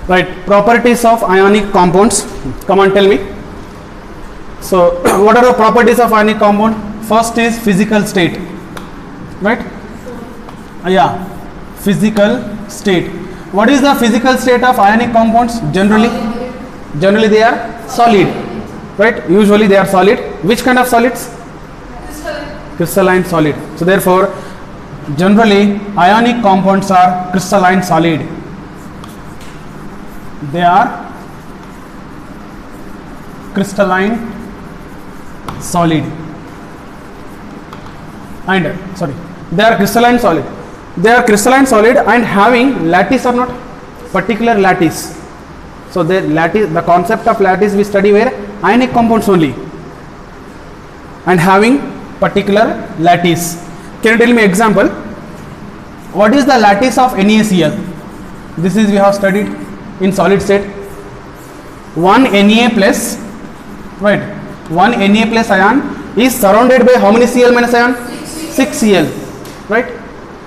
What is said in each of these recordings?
Right, properties of ionic compounds. Come on, tell me. So, what are the properties of ionic compound? First is physical state, right? Yeah, physical state. What is the physical state of ionic compounds? Generally they are solid, right? Usually they are solid. Which kind of solids? Crystalline solid. So therefore, generally ionic compounds are crystalline solid. They are crystalline solid, and sorry, they are crystalline solid. They are crystalline solid and having lattice or not? Particular lattice. So the lattice, the concept of lattice we study where? Ionic compounds only, and having particular lattice. Can you tell me example? What is the lattice of NaCl? This is we have studied in solid state. 1 Na plus, right? 1 Na plus ion is surrounded by how many Cl minus ion? 6 Cl, right?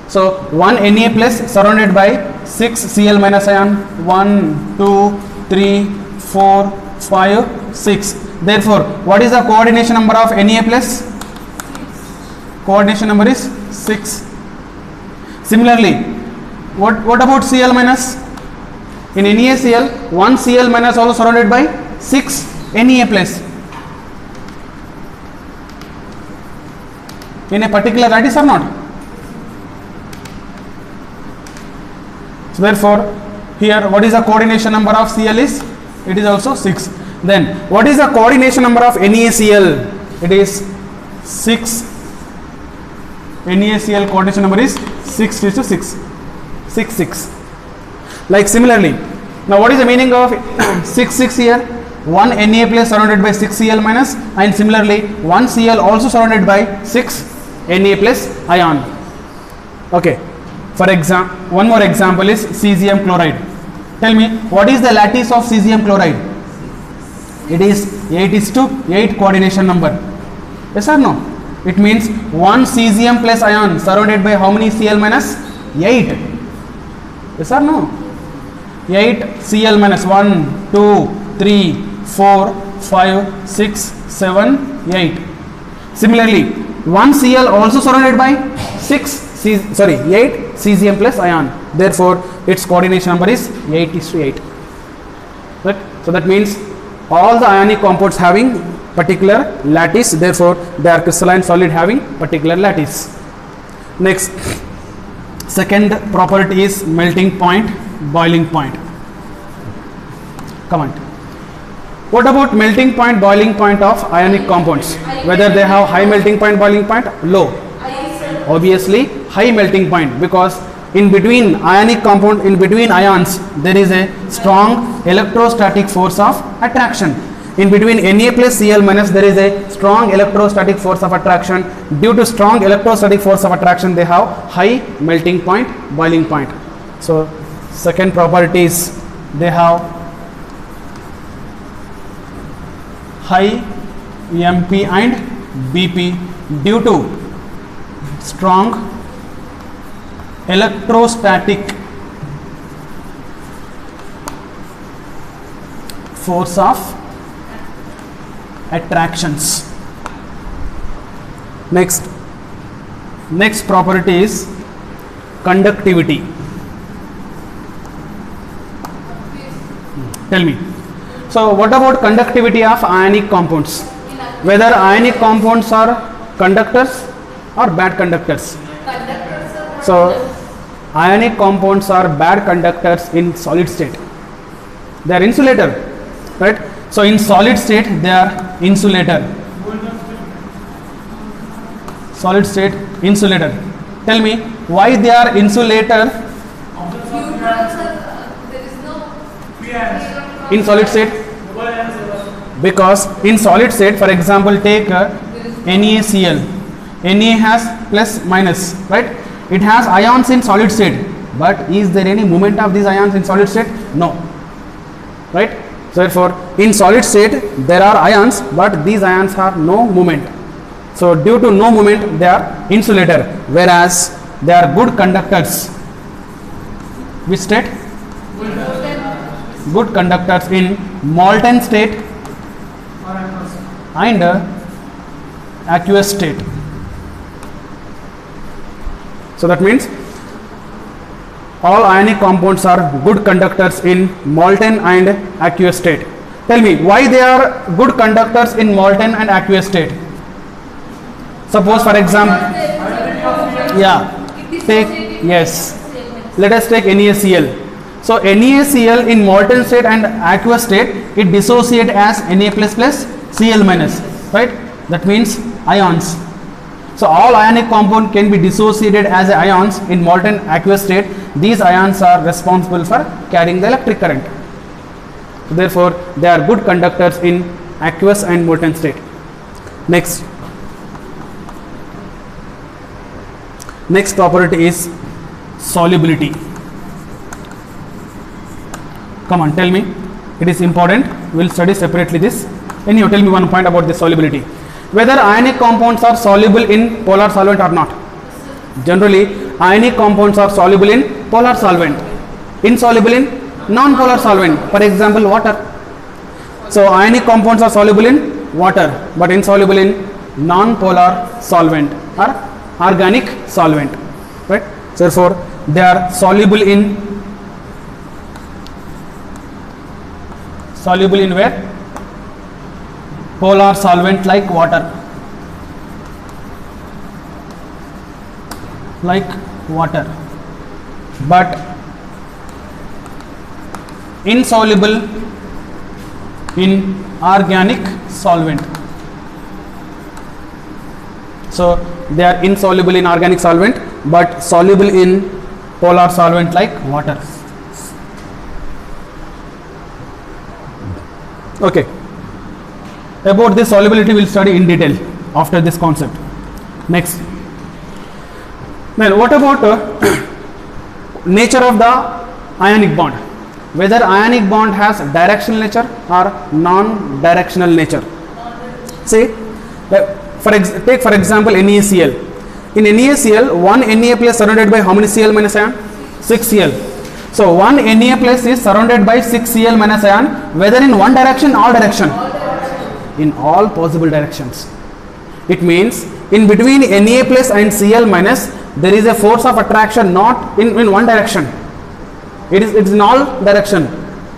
So 1 Na plus surrounded by 6 Cl minus ion. 1, 2, 3, 4, 5, 6. Therefore, what is the coordination number of Na plus? Coordination number is 6. Similarly, what about Cl minus? In NaCl, 1 Cl minus also surrounded by 6 Na plus. In a particular lattice or not? So therefore, here what is the coordination number of Cl is? It is also 6. Then what is the coordination number of NaCl? It is 6. NaCl coordination number is 6 to 6. 6, 6. Like similarly, now what is the meaning of 6, 6 here? 1 Na plus surrounded by 6 Cl minus, and similarly 1 Cl also surrounded by 6 Na plus ion. Okay. For example, one more example is cesium chloride. Tell me, what is the lattice of cesium chloride? It is 8:8 coordination number. Yes or no? It means 1 cesium plus ion surrounded by how many Cl minus? 8. Yes or no? 8 Cl minus 1, 2, 3, 4, 5, 6, 7, 8. Similarly, 1 Cl also surrounded by 8 cesium plus ion. Therefore, its coordination number is 8:8. Right? So that means all the ionic compounds having particular lattice. Therefore, they are crystalline solid having particular lattice. Next, second property is melting point, boiling point. Come on. What about melting point, boiling point of ionic compounds? Whether they have high melting point, boiling point, low? Obviously high melting point, because in between ionic compound, in between ions, there is a strong electrostatic force of attraction. In between Na plus Cl minus, there is a strong electrostatic force of attraction. Due to strong electrostatic force of attraction, they have high melting point, boiling point. So second property is they have high MP and BP due to strong electrostatic force of attractions. Next property is conductivity. Tell me. So what about conductivity of ionic compounds? Whether ionic compounds are conductors or bad conductors? So ionic compounds are bad conductors in solid state. They are insulator, right? So in solid state they are insulator. Solid state insulator. Tell me why they are insulator in solid state? Because in solid state, for example, take NaCl. Na has plus minus, right? It has ions in solid state, but is there any movement of these ions in solid state? No, right? So therefore in solid state there are ions, but these ions have no movement. So due to no movement they are insulator, whereas they are good conductors. Which state? good conductors in molten state and aqueous state. So that means all ionic compounds are good conductors in molten and aqueous state. Tell me why they are good conductors in molten and aqueous state. Suppose for example, yeah, take, yes, let us take NaCl. So NaCl in molten state and aqueous state, it dissociate as Na plus plus Cl minus, right? That means ions. So all ionic compound can be dissociated as ions in molten aqueous state. These ions are responsible for carrying the electric current. So therefore, they are good conductors in aqueous and molten state. Next property is solubility. Come on, tell me. It is important. We will study separately this. Anyhow, tell me one point about the solubility. Whether ionic compounds are soluble in polar solvent or not. Generally, ionic compounds are soluble in polar solvent, insoluble in non-polar solvent. For example, water. So ionic compounds are soluble in water, but insoluble in non-polar solvent or organic solvent, right? So therefore, they are soluble in where? Polar solvent like water, but insoluble in organic solvent. So they are insoluble in organic solvent but soluble in polar solvent like water. Okay, about this solubility we will study in detail after this concept. Next, then what about nature of the ionic bond? Whether ionic bond has directional nature or non-directional nature. See, take for example NaCl. In NaCl, one Na plus surrounded by how many Cl minus ion? 6 Cl. So one Na plus is surrounded by 6 Cl minus ion, whether in one direction or direction? In all possible directions. It means in between Na plus and Cl minus there is a force of attraction not in one direction. It is in all direction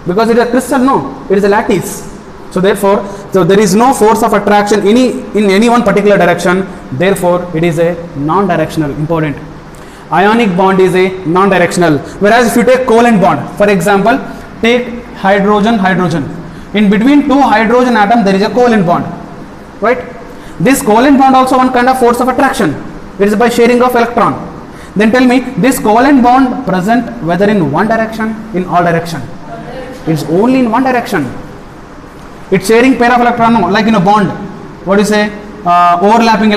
because it is a crystal, no, it is a lattice. So therefore, there is no force of attraction in any one particular direction. Therefore, it is a non-directional. Important. Ionic bond is a non-directional. Whereas if you take covalent bond, for example, take hydrogen. In between two hydrogen atoms, there is a covalent bond, right? This covalent bond also one kind of force of attraction. It is by sharing of electron. Then tell me, this covalent bond present whether in one direction, in all direction? It is only in one direction. It's sharing pair of electron, like in a bond. What do you say? Overlapping,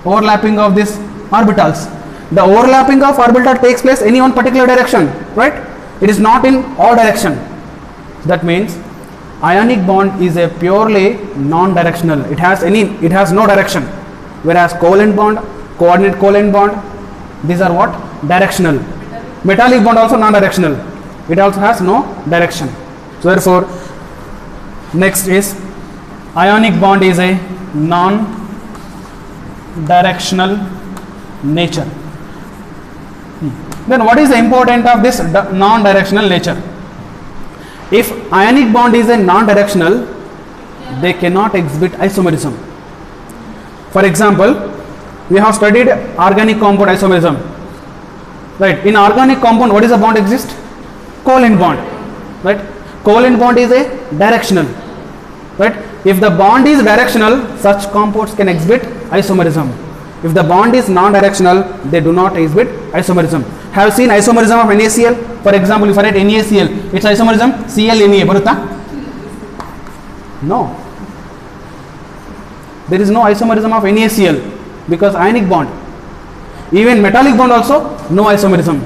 overlapping of these orbitals. The overlapping of orbital takes place in one particular direction, right? It is not in all direction. That means ionic bond is a purely non-directional. It has no direction. Whereas covalent bond, coordinate covalent bond, these are what? Directional. Metallic bond also non-directional. It also has no direction. So therefore, next is ionic bond is a non-directional nature. Then what is the importance of this non-directional nature? If ionic bond is a non-directional, they cannot exhibit isomerism. For example, we have studied organic compound isomerism, right? In organic compound, what is the bond exist? Covalent bond, right? Covalent bond is a directional, right? If the bond is directional, such compounds can exhibit isomerism. If the bond is non-directional, they do not exhibit isomerism. Have seen isomerism of NaCl? For example, if I write NaCl, its isomerism Cl-Na, barutta? No. There is no isomerism of NaCl because ionic bond. Even metallic bond also no isomerism.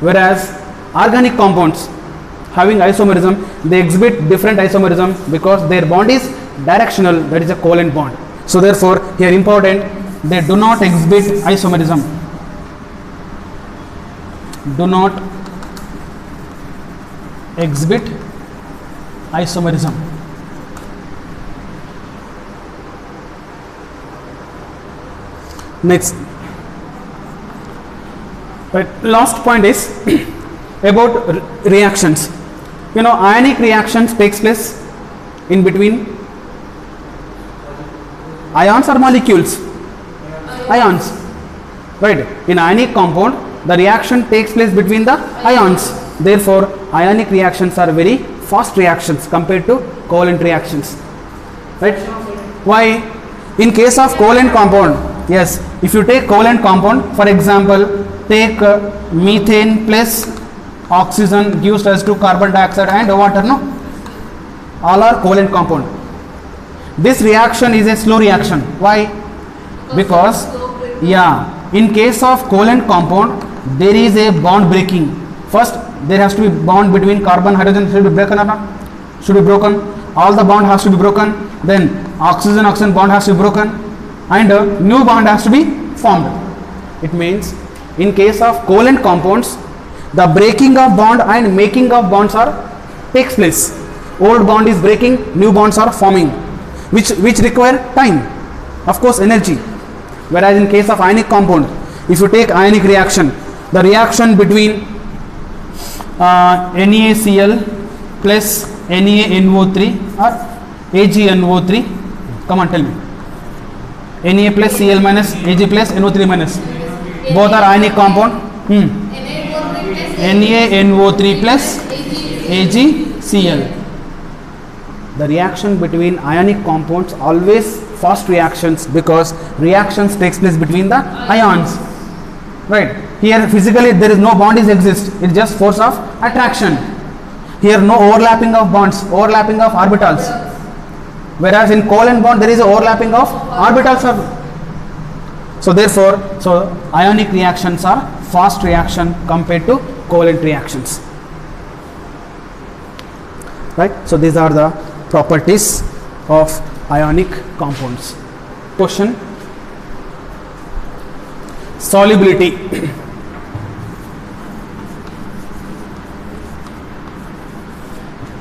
Whereas organic compounds having isomerism, they exhibit different isomerism because their bond is directional, that is a covalent bond. So therefore, here important, they do not exhibit isomerism. Do not exhibit isomerism. Next, right, last point is about reactions. You know, ionic reactions takes place in between ions or molecules? Ions, right? In ionic compound, the reaction takes place between the ions. Therefore, ionic reactions are very fast reactions compared to covalent reactions, right? Why? In case of covalent compound, yes, if you take covalent compound, for example, take methane plus oxygen gives rise to carbon dioxide and water, no? All are covalent compound. This reaction is a slow reaction. Why? Because, yeah, in case of covalent compound, there is a bond breaking. First, there has to be bond between carbon, hydrogen should be broken or not? Should be broken. All the bond has to be broken. Then oxygen bond has to be broken, and a new bond has to be formed. It means in case of covalent compounds, the breaking of bond and making of bonds takes place. Old bond is breaking, new bonds are forming, which require time, of course energy. Whereas in case of ionic compound, if you take ionic reaction, the reaction between NaCl plus NaNO3 or AgNO3, come on, tell me. Na plus Cl minus Ag plus NO3 minus, both are ionic compound. NaNO3 plus AgCl. The reaction between ionic compounds always fast reactions because reactions takes place between the ions, right? Here physically there is no bond exists, it's just force of attraction. Here no overlapping of bonds, overlapping of orbitals. Whereas in covalent bond there is overlapping of orbitals. So therefore, ionic reactions are fast reaction compared to covalent reactions, right? So these are the properties of ionic compounds. Question: solubility.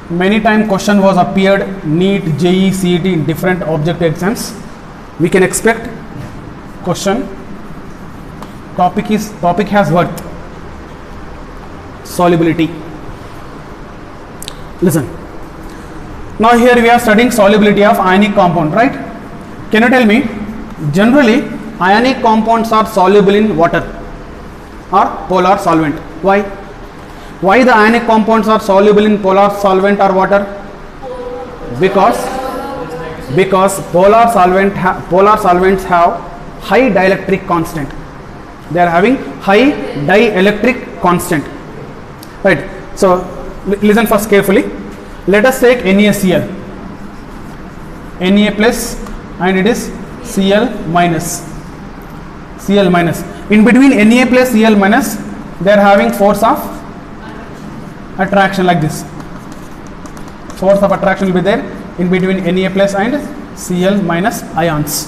Many times question was appeared NEET, JEE, CET in different objective exams. We can expect question. Topic has worth. Solubility. Listen. Now here we are studying solubility of ionic compound, right? Can you tell me, generally ionic compounds are soluble in water or polar solvent. Why? Why the ionic compounds are soluble in polar solvent or water? Because polar solvents have high dielectric constant. They are having high dielectric constant, right? So listen first carefully. Let us take NaCl, Na plus, and it is Cl minus. In between Na plus Cl minus, they are having force of attraction like this. Force of attraction will be there in between Na plus and Cl minus ions.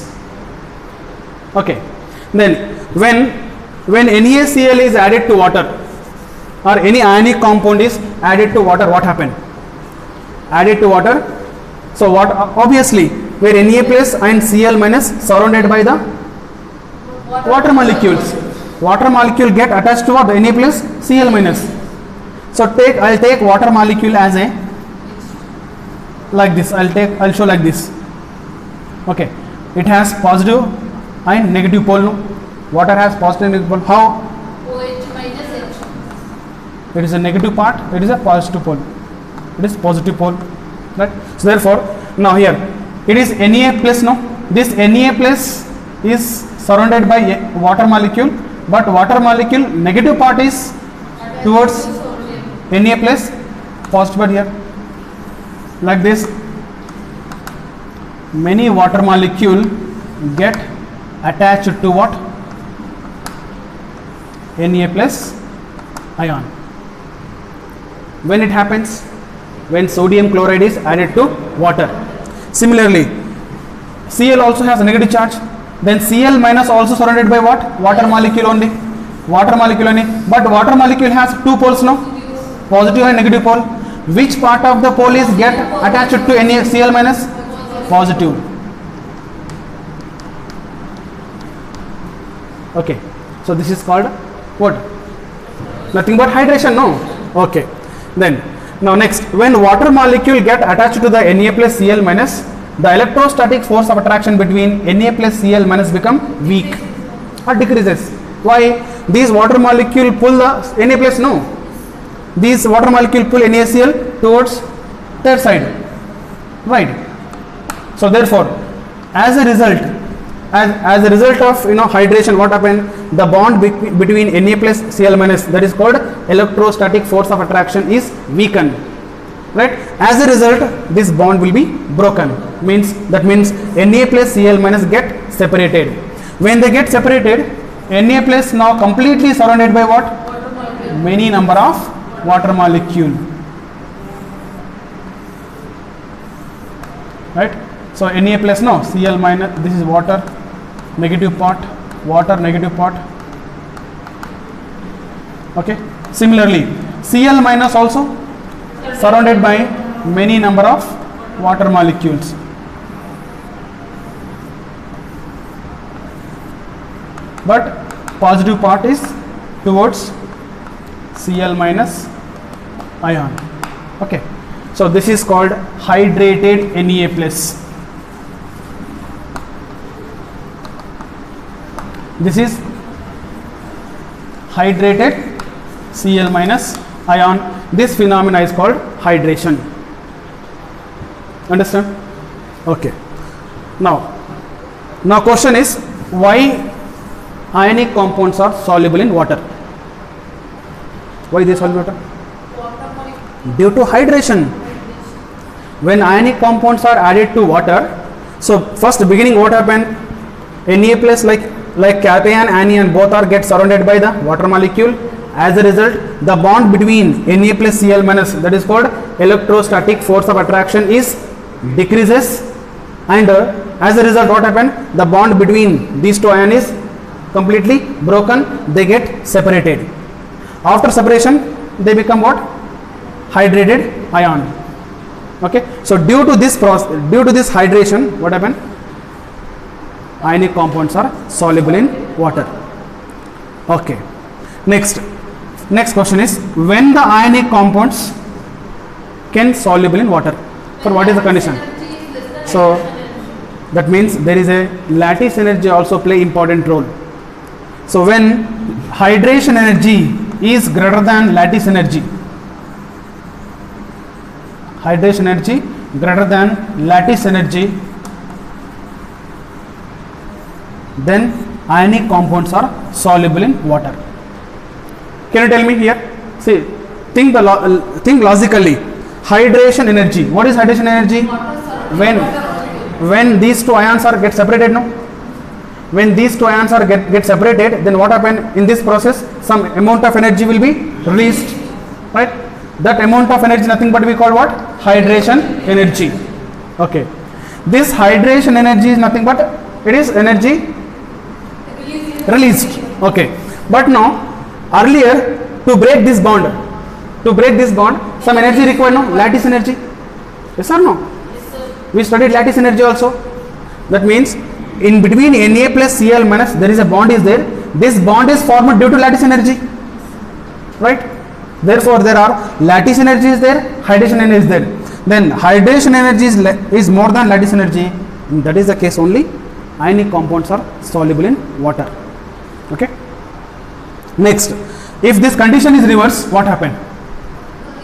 Okay. Then when NaCl is added to water or any ionic compound is added to water, what happened? Added to water. So what? Obviously, where Na plus and Cl minus surrounded by the water molecules. Water molecule get attached to what? Na plus Cl minus. So I'll take water molecule as a like this. I'll show like this. Okay. It has positive and negative pole. No? Water has positive and negative pole. How? OH minus H. It is a negative part. It is a positive pole. It is positive pole, right? So therefore, now here it is Na plus. No, this Na plus is surrounded by water molecule, but water molecule negative part is towards Na plus, positive part here, like this. Many water molecule get attached to what? Na plus ion. When it happens? When sodium chloride is added to water. Similarly, Cl also has a negative charge. Then Cl minus also surrounded by what? Water molecule only. Water molecule only. But water molecule has two poles, no? Positive and negative pole. which part of the pole is get attached to NaCl minus? Positive. Okay, so this is called what? Nothing but hydration, no? Okay, then now next, when water molecule get attached to the Na plus Cl minus, the electrostatic force of attraction between Na plus Cl minus become weak or decreases. Why? These water molecule pull the Na plus, no? These water molecule pull NaCl towards their side, right? So therefore, as a result of hydration, what happened? The bond between Na plus Cl minus, that is called electrostatic force of attraction, is weakened, right? As a result, this bond will be broken. That means Na plus Cl minus get separated. When they get separated, Na plus now completely surrounded by what? Water molecule. Many number of water molecule, right? So Na plus, no, Cl minus, this is water, negative part, water, negative part. Okay, similarly Cl minus also surrounded by many number of water molecules. But positive part is towards Cl minus ion. Okay, so this is called hydrated Na plus. This is hydrated Cl minus ion. This phenomena is called hydration. Understand? Okay. Now question is, why ionic compounds are soluble in water? Why they soluble in water? Water molecule. Due to hydration. When ionic compounds are added to water, so first beginning what happened? Na plus, like cation, anion, both are get surrounded by the water molecule. As a result, the bond between Na plus Cl minus, that is called electrostatic force of attraction, is decreases, and as a result what happened? The bond between these two ions is completely broken. They get separated. After separation, they become what? Hydrated ion. Okay, so due to this hydration, what happened? Ionic compounds are soluble in water. Okay, next question is, when the ionic compounds can soluble in water, for what is the condition? So that means there is a lattice energy also play important role. So when hydration energy is greater than lattice energy, hydration energy greater than lattice energy, then ionic compounds are soluble in water. Can you tell me here? See, think logically. Hydration energy. What is hydration energy? When these two ions are get separated, no? When these two ions are get separated, then what happen in this process? Some amount of energy will be released, right? That amount of energy nothing but we call what? Hydration energy. Okay. This hydration energy is nothing but it is energy released. Okay. But now earlier to break this bond, some energy required, no? Lattice energy. Yes or no? Yes, sir. We studied lattice energy also. That means in between Na plus Cl minus there is a bond is there. This bond is formed due to lattice energy, right? Therefore there are lattice energy is there, hydration energy is there. Then hydration energy is more than lattice energy. In that is the case only ionic compounds are soluble in water. Okay. Next, if this condition is reversed, what happened?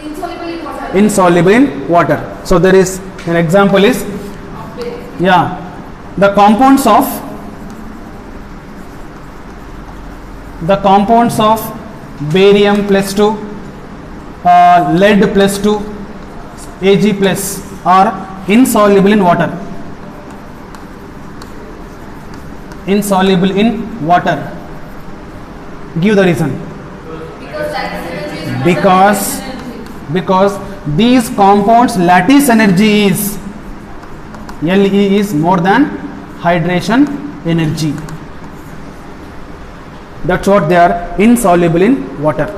Insoluble in water. Insoluble in water. So there is an example is, yeah, the compounds of barium plus 2, lead plus 2, Ag plus are insoluble in water. Insoluble in water. Give the reason. Because lattice energy is more than hydration energy. Because these compounds lattice energy is Le is more than hydration energy. That's what they are insoluble in water.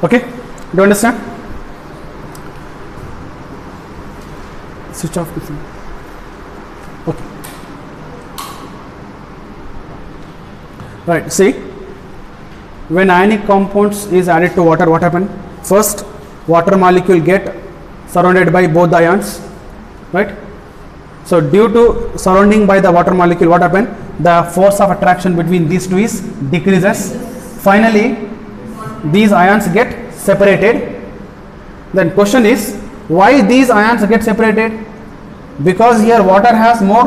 Okay, do you understand? Switch off this one. Okay. Right, see, when ionic compounds is added to water, what happen? First, water molecule get surrounded by both the ions, right? So due to surrounding by the water molecule, what happen? The force of attraction between these two is decreases. Finally, these ions get separated. Then question is, why these ions get separated? Because here water has more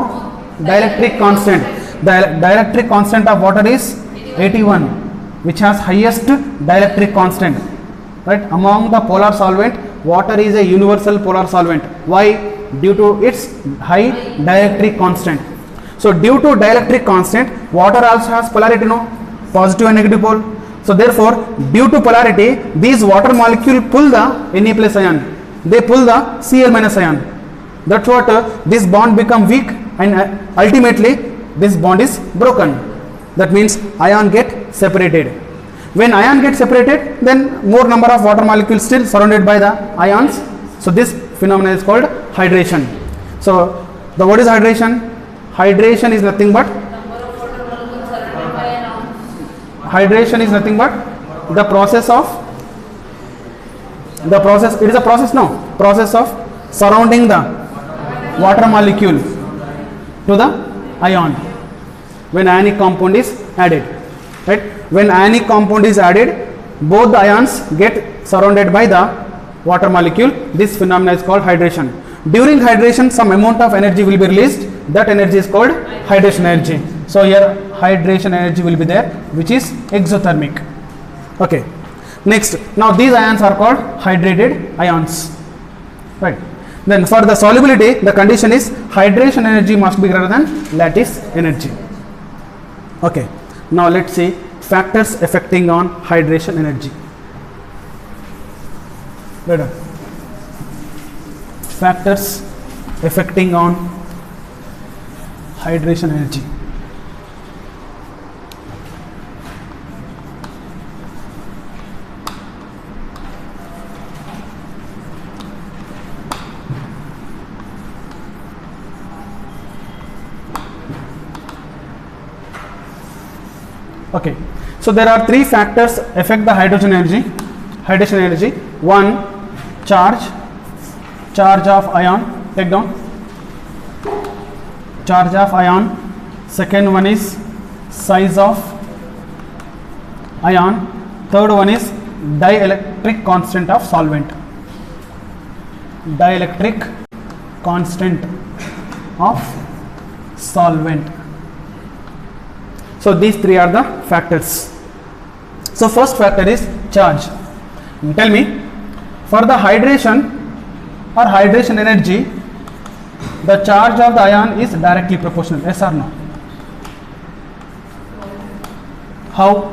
dielectric constant. The dielectric constant of water is 81, which has highest dielectric constant, right? Among the polar solvent, water is a universal polar solvent. Why? Due to its high dielectric constant. So due to dielectric constant, water also has polarity, no? Positive and negative pole. So therefore, due to polarity, these water molecule pull the Na plus ion. They pull the Cl minus ion. That's what this bond become weak, and ultimately this bond is broken. That means ion get separated. When ion gets separated, then more number of water molecules still surrounded by the ions. So this phenomenon is called hydration. So the what is hydration? Hydration is nothing but hydration is nothing but the process of it is a process, no, process of surrounding the water molecule to the ion when ionic compound is added, right? When ionic compound is added, both the ions get surrounded by the water molecule. This phenomenon is called hydration. During hydration, some amount of energy will be released. That energy is called hydration energy. So here hydration energy will be there, which is exothermic. Okay. Next, now these ions are called hydrated ions, right? Then for the solubility, the condition is hydration energy must be greater than lattice energy. Okay. Now let's see factors affecting on hydration energy. Better. Factors affecting on hydration energy. Okay, so there are three factors affect the hydrogen energy. Hydration energy. One, charge of ion. Take down. Charge of ion. Second one is size of ion. Third one is dielectric constant of solvent. Dielectric constant of solvent. So these three are the factors. So first factor is charge. Tell me, for the hydration or hydration energy, the charge of the ion is directly proportional. Yes or no? How?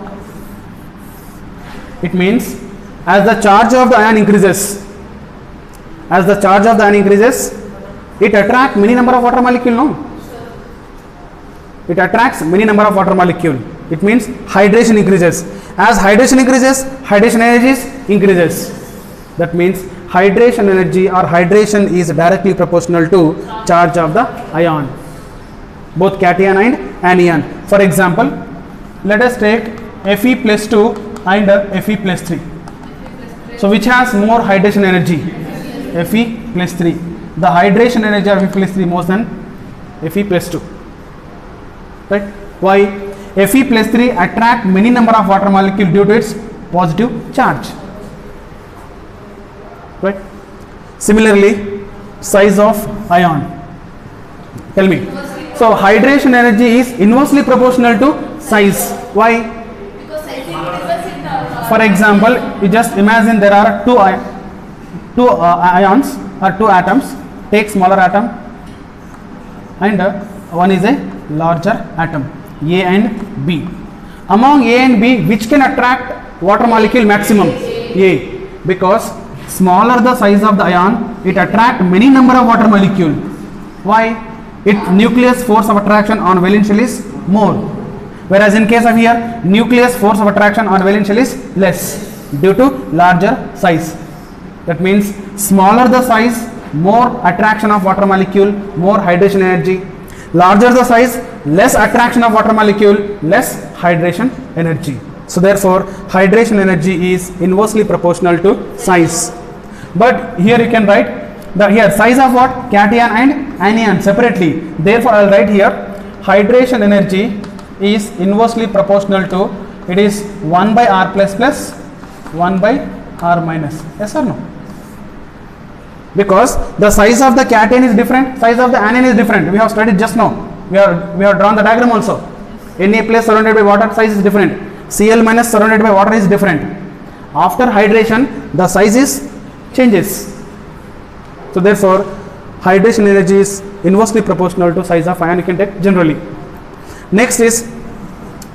It means as the charge of the ion increases, it attracts many number of water molecule, no? It attracts many number of water molecule. It means hydration increases. As hydration increases, hydration energy increases. That means hydration energy or hydration is directly proportional to charge of the ion, both cation and anion. For example, let us take Fe plus 2 and Fe plus 3. So which has more hydration energy? Fe plus 3. The hydration energy of Fe plus 3 more than Fe plus 2. Right? Why? Fe plus 3 attract many number of water molecule due to its positive charge. Right? Similarly, size of ion. Tell me. So hydration energy is inversely proportional to size. Why? Because size increases in the For example, you just imagine there are two ions or two atoms. Take smaller atom and one is a larger atom, A and B. Among A and B, which can attract water molecule maximum? A, because smaller the size of the ion, it attract many number of water molecule. Why? Its nucleus force of attraction on valence shell is more, whereas in case of here, nucleus force of attraction on valence shell is less. due to larger size. That means smaller the size, more attraction of water molecule, more hydration energy. Larger the size, less attraction of water molecule, less hydration energy. So therefore hydration energy is inversely proportional to size. But here you can write the here size of what? Cation and anion separately. Therefore I will write here hydration energy is inversely proportional to, it is 1 by R plus plus 1 by R minus. Yes or no? Because the size of the cation is different, size of the anion is different. We have studied just now. We have drawn the diagram also. Na plus surrounded by water, size is different. Cl minus surrounded by water is different. After hydration, the size is changes. So therefore, hydration energy is inversely proportional to size of ion. You can take generally. Next is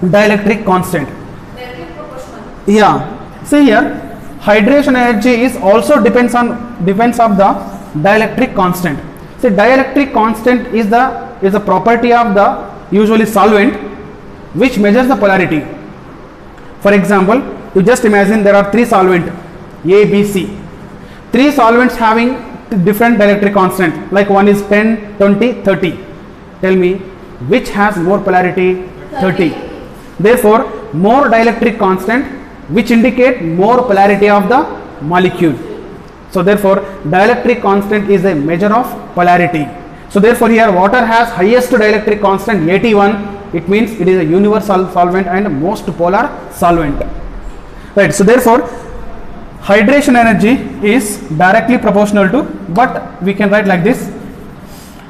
dielectric constant. Directly proportional. Yeah. See here, hydration energy is also depends of the dielectric constant. See, dielectric constant is the property of the usually solvent which measures the polarity. For example, you just imagine there are three solvent A, B, C. Three solvents having different dielectric constant, like one is 10, 20, 30. Tell me which has more polarity? 30. Therefore, more dielectric constant which indicate more polarity of the molecule. So therefore, dielectric constant is a measure of polarity. So therefore, here water has highest dielectric constant 81. It means it is a universal solvent and most polar solvent. Right. So therefore, hydration energy is directly proportional to, but we can write like this.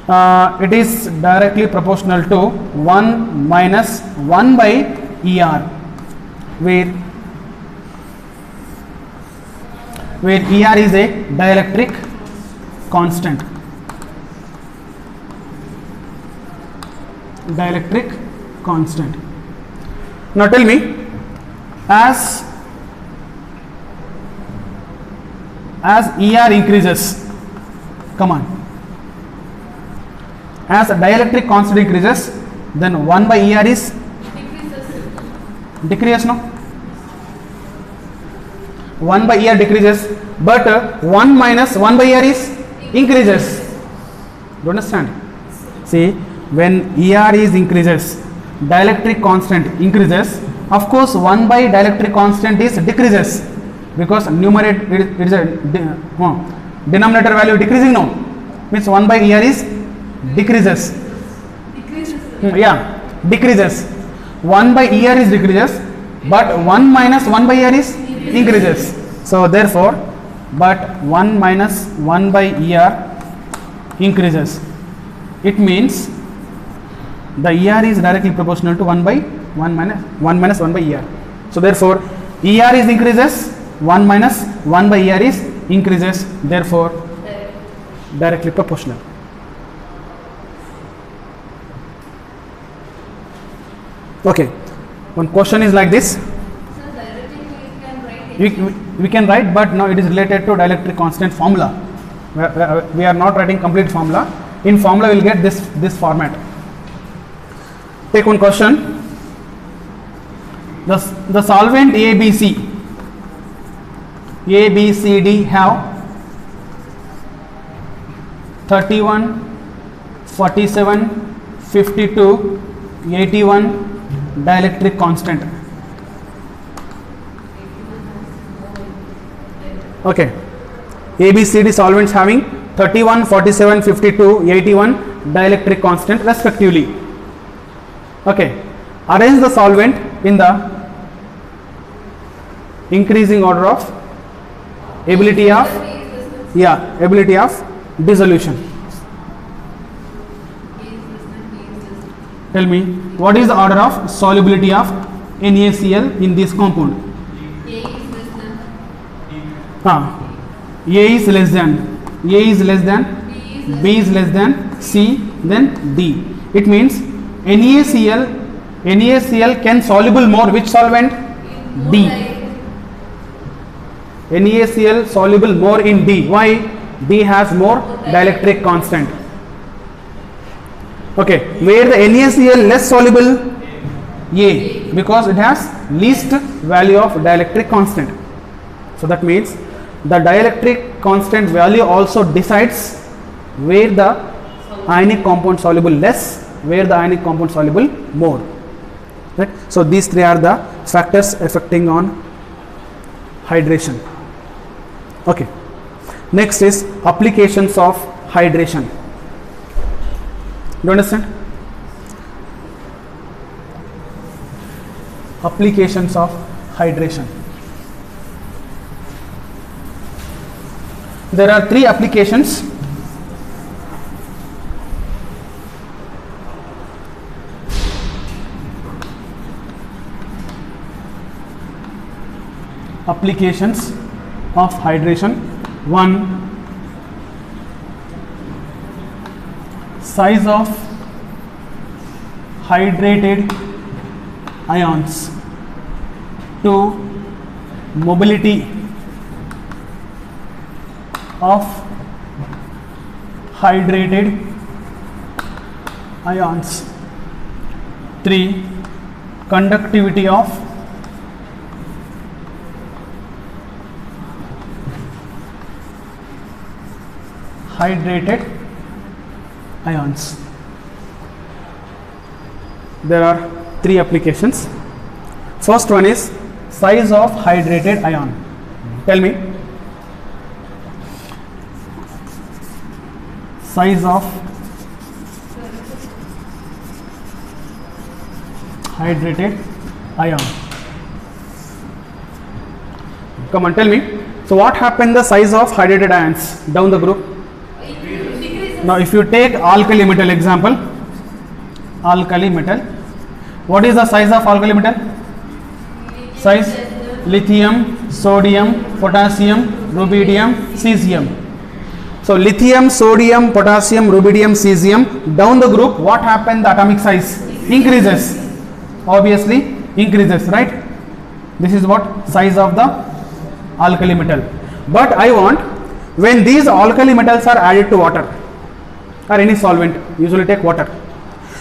It is directly proportional to 1 minus 1 by ER, where ER is a dielectric constant. Dielectric constant. Now tell me, as ER increases, come on, as a dielectric constant increases, then 1 by ER is decreases, no? 1 by ER decreases, but 1 minus 1 by ER is increases. Do you understand? See, when ER is increases, dielectric constant increases. Of course, 1 by dielectric constant is decreases, because numerator it is a denominator value decreasing now. Means 1 by ER is decreases. Yeah, decreases. 1 by ER is decreases, but 1 minus 1 by ER is increases. So therefore, but 1 minus 1 by ER increases. It means the ER is directly proportional to 1 by 1 minus 1 by ER. So therefore, ER is increases, 1 minus 1 by ER is increases. Therefore, directly proportional. Okay, one question is like this. We can write, but now it is related to dielectric constant formula. We are not writing complete formula. In formula, we will get this format. Take one question. The solvent ABCD have 31, 47, 52, 81 dielectric constant. Okay, ABCD solvents having 31, 47, 52, 81 dielectric constant respectively. Okay, arrange the solvent in the increasing order of ability of dissolution. Tell me, what is the order of solubility of NaCl in this compound? A is less than, B is less than, C, then D. It means NaCl can soluble more. Which solvent? D. NaCl soluble more in D. Why? D has more dielectric constant. Okay, where the NaCl less soluble? A, because it has least value of dielectric constant. So that means the dielectric constant value also decides where the ionic compound soluble less, where the ionic compound soluble more. Right? So these three are the factors affecting on hydration. Okay. Next is applications of hydration. Do you understand? Applications of hydration. There are three applications. Applications of hydration. One, size of hydrated ions. Two, mobility of hydrated ions. Three, conductivity of hydrated ions. There are three applications. First one is size of hydrated ion. Tell me, size of hydrated ion. Come on, tell me. So what happened the size of hydrated ions down the group? Now if you take alkali metal example, alkali metal, what is the size of alkali metal? Size lithium, sodium, potassium, rubidium, cesium. So lithium, sodium, potassium, rubidium, cesium, down the group, what happened? The atomic size increases. Obviously increases, right? This is what size of the alkali metal. But I want, when these alkali metals are added to water or any solvent, usually take water.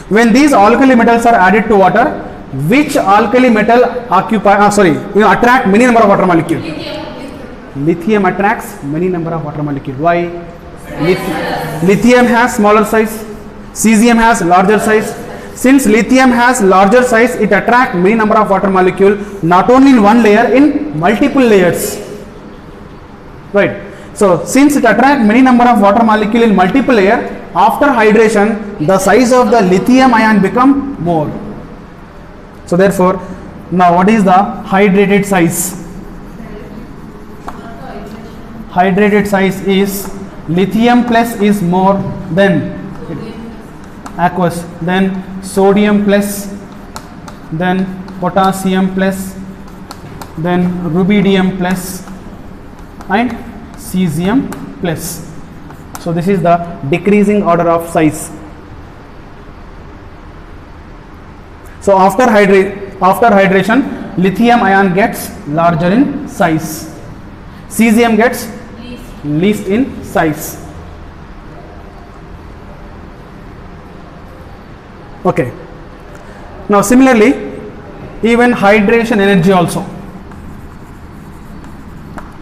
When these alkali metals are added to water, which alkali metal attract many number of water molecules? Lithium attracts many number of water molecules. Why? Lithium has smaller size, cesium has larger size. Since lithium has larger size, it attracts many number of water molecule, not only in one layer, in multiple layers. Right. So since it attracts many number of water molecule in multiple layer, after hydration, the size of the lithium ion become more. So therefore, now what is the hydrated size? Hydrated size is lithium plus is more than aqueous, then sodium plus, then potassium plus, then rubidium plus, and cesium plus. So this is the decreasing order of size. So after hydration, lithium ion gets larger in size, cesium gets least in size. Okay. Now similarly, even hydration energy also.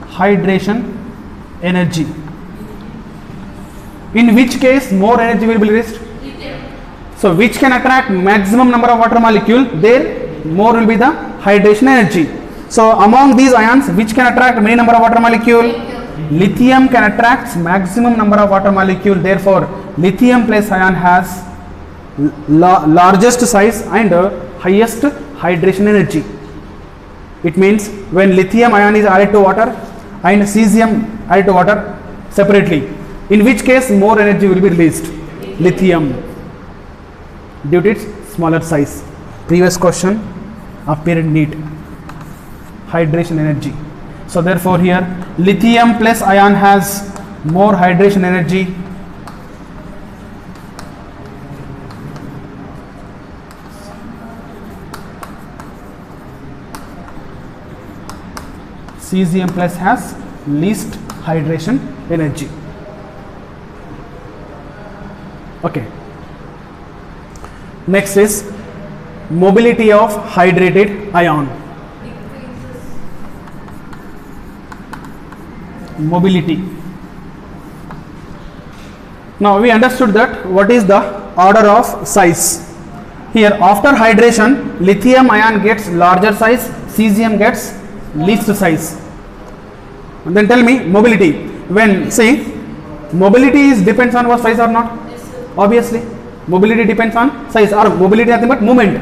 Hydration energy. In which case more energy will be released? So which can attract maximum number of water molecule, there more will be the hydration energy. So among these ions, which can attract many number of water molecule? Lithium can attract maximum number of water molecule. Therefore, lithium plus ion has largest size and highest hydration energy. It means when lithium ion is added to water and cesium added to water separately, in which case more energy will be released? Lithium, due to its smaller size. Previous question appeared neat. Hydration energy. So therefore here lithium plus ion has more hydration energy. Cesium plus has least hydration energy. Okay. Next is mobility of hydrated ion. mobility. Now we understood that what is the order of size. Here after hydration, lithium ion gets larger size, cesium gets least size. And then tell me mobility. When see mobility is depends on what size or not? Obviously mobility depends on size, or mobility nothing but movement.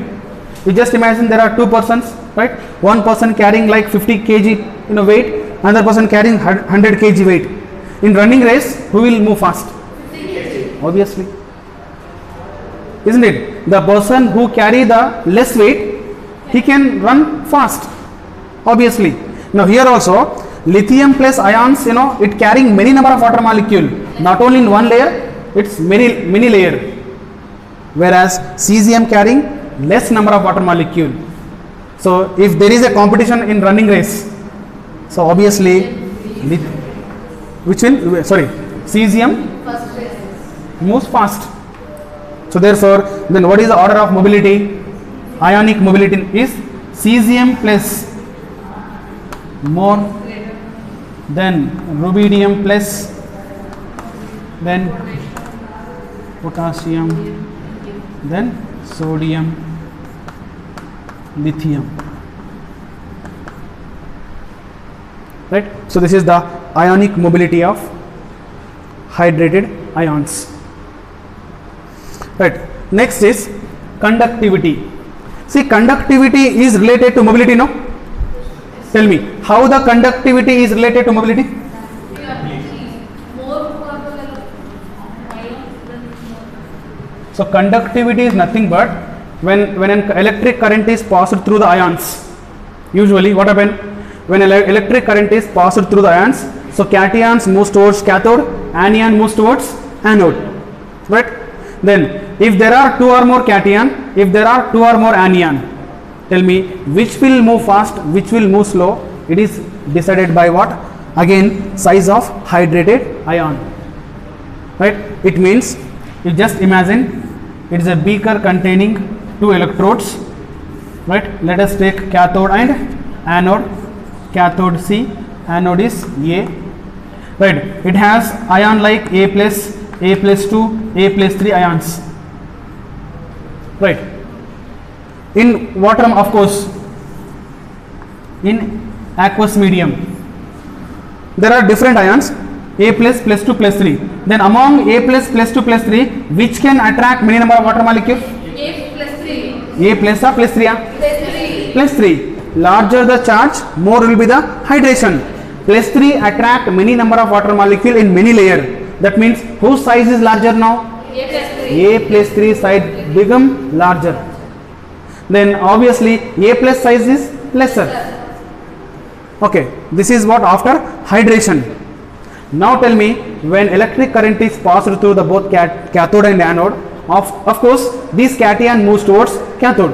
You just imagine there are two persons, right? One person carrying like 50 kg weight, another person carrying 100 kg weight. In running race, who will move fast? Obviously, isn't it? The person who carry the less weight, he can run fast, obviously. Now here also lithium plus ions, it carrying many number of water molecule, not only in one layer, it's many layer, whereas cesium carrying less number of water molecule. So if there is a competition in running race, so obviously cesium moves fast. So therefore, then what is the order of mobility? Ionic mobility is cesium plus more than rubidium plus then potassium then sodium lithium, right? So this is the ionic mobility of hydrated ions, right? Next is conductivity. See, conductivity is related to mobility, no? Tell me how the conductivity is related to mobility. So conductivity is nothing but when an electric current is passed through the ions. Usually what happens when electric current is passed through the ions? So cations moves towards cathode, anion moves towards anode, right? Then if there are two or more cation, if there are two or more anion, tell me which will move fast, which will move slow. It is decided by what? Again, size of hydrated ion, right? It means you just imagine it is a beaker containing two electrodes, right? Let us take cathode and anode. Cathode C, anode is A, right? It has ion like A plus 2, A plus 3 ions, right? In water, of course, in aqueous medium, there are different ions, A plus 2 plus 3. Then among A plus 2 plus 3, which can attract many number of water molecules? A plus 3. A plus or plus 3? Plus 3. Plus 3. Larger the charge, more will be the hydration. Plus 3 attract many number of water molecule in many layer. That means whose size is larger now? A plus 3. A plus 3 size become larger. Then obviously A plus size is lesser. Okay, this is what after hydration. Now tell me, when electric current is passed through the both cathode and anode, of course this cation moves towards cathode.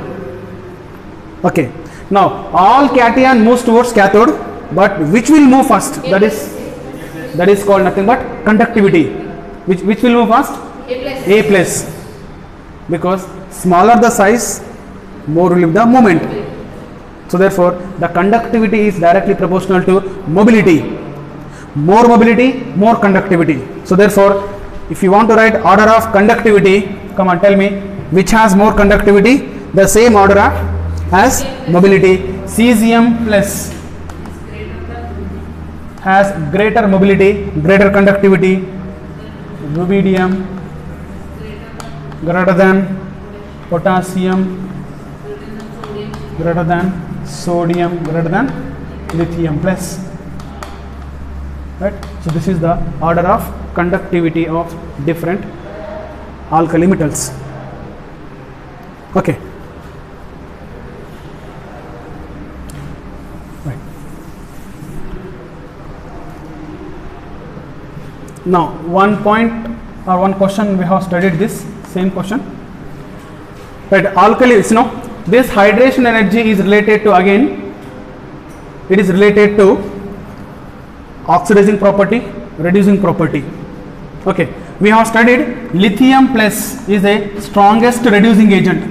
Okay, now all cation moves towards cathode, but which will move first? That is called nothing but conductivity. Which will move first? A plus. A plus, because smaller the size, more will be the moment. So therefore the conductivity is directly proportional to mobility. More mobility, more conductivity. So therefore, if you want to write order of conductivity, come on, tell me which has more conductivity. The same order as mobility. Cesium plus has greater mobility, greater conductivity. Rubidium greater than potassium, greater than sodium, greater than lithium plus. Right? So this is the order of conductivity of different alkali metals. Okay. Right. Now one point or one question we have studied this same question. Right, alkalis, this hydration energy is related to, again it is related to oxidizing property, reducing property. Okay, we have studied lithium plus is a strongest reducing agent,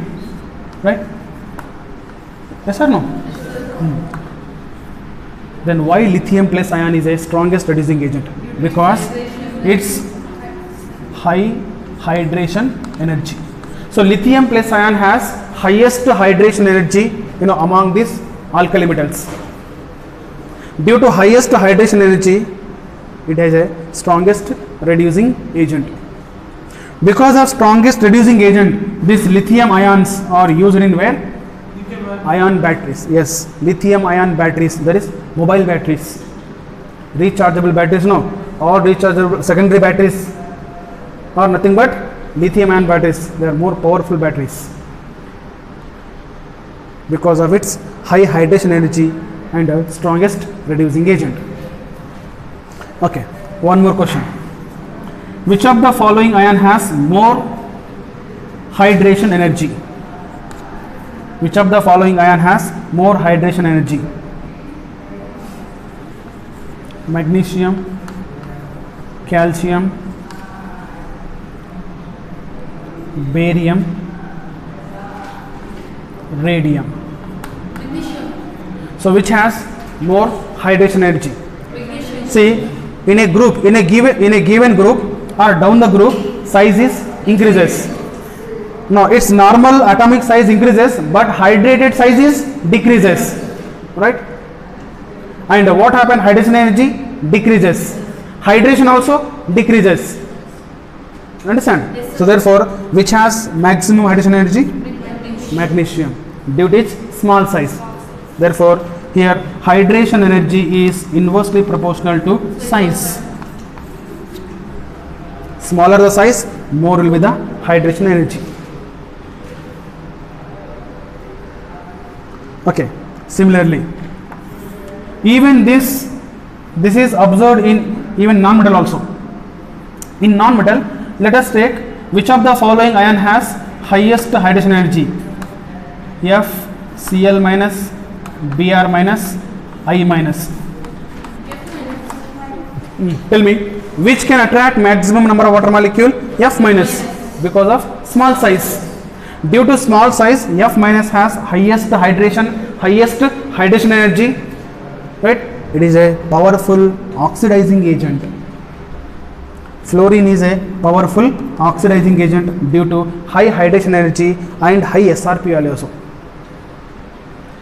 right? Yes or no? Then why lithium plus ion is a strongest reducing agent? Because it's high hydration energy. So lithium plus ion has highest hydration energy, among these alkali metals. Due to highest hydration energy, it has a strongest reducing agent. Because of strongest reducing agent, these lithium ions are used in where? Ion batteries. Yes, lithium ion batteries, that is mobile batteries. Rechargeable batteries, no, or rechargeable secondary batteries are nothing but lithium ion batteries. They are more powerful batteries because of its high hydration energy and strongest reducing agent. Okay, one more question. Which of the following ion has more hydration energy? Which of the following ion has more hydration energy? Magnesium, calcium, barium, radium. Magnesium. So which has more hydration energy? Magnesium. See, in a group, in a given group or down the group, size is increases. No, its normal atomic size increases, but hydrated size is decreases, right? And what happened? Hydration energy decreases. Hydration also decreases. Understand? Yes, sir. So therefore, which has maximum hydration energy? Magnesium. Magnesium, due to its small size. Therefore, here hydration energy is inversely proportional to size. Smaller the size, more will be the hydration energy. Okay, similarly, even this is observed in even non-metal also. In non-metal, let us take which of the following ion has highest hydration energy? F, Cl minus, Br minus, I minus. Tell me, which can attract maximum number of water molecule? F minus, because of small size. Due to small size, F minus has highest hydration energy, right? It is a powerful oxidizing agent. Fluorine is a powerful oxidizing agent due to high hydration energy and high SRP value also.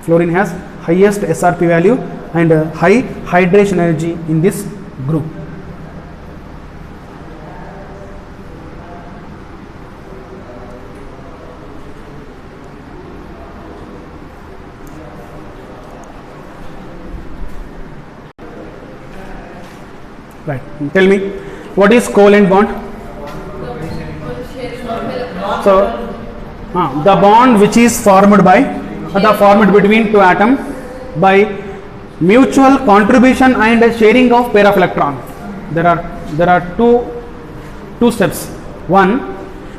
Fluorine has highest SRP value and high hydration energy in this group. Right. Tell me, what is covalent bond? So, the bond which is formed between two atoms by mutual contribution and sharing of pair of electron. There are two steps. One,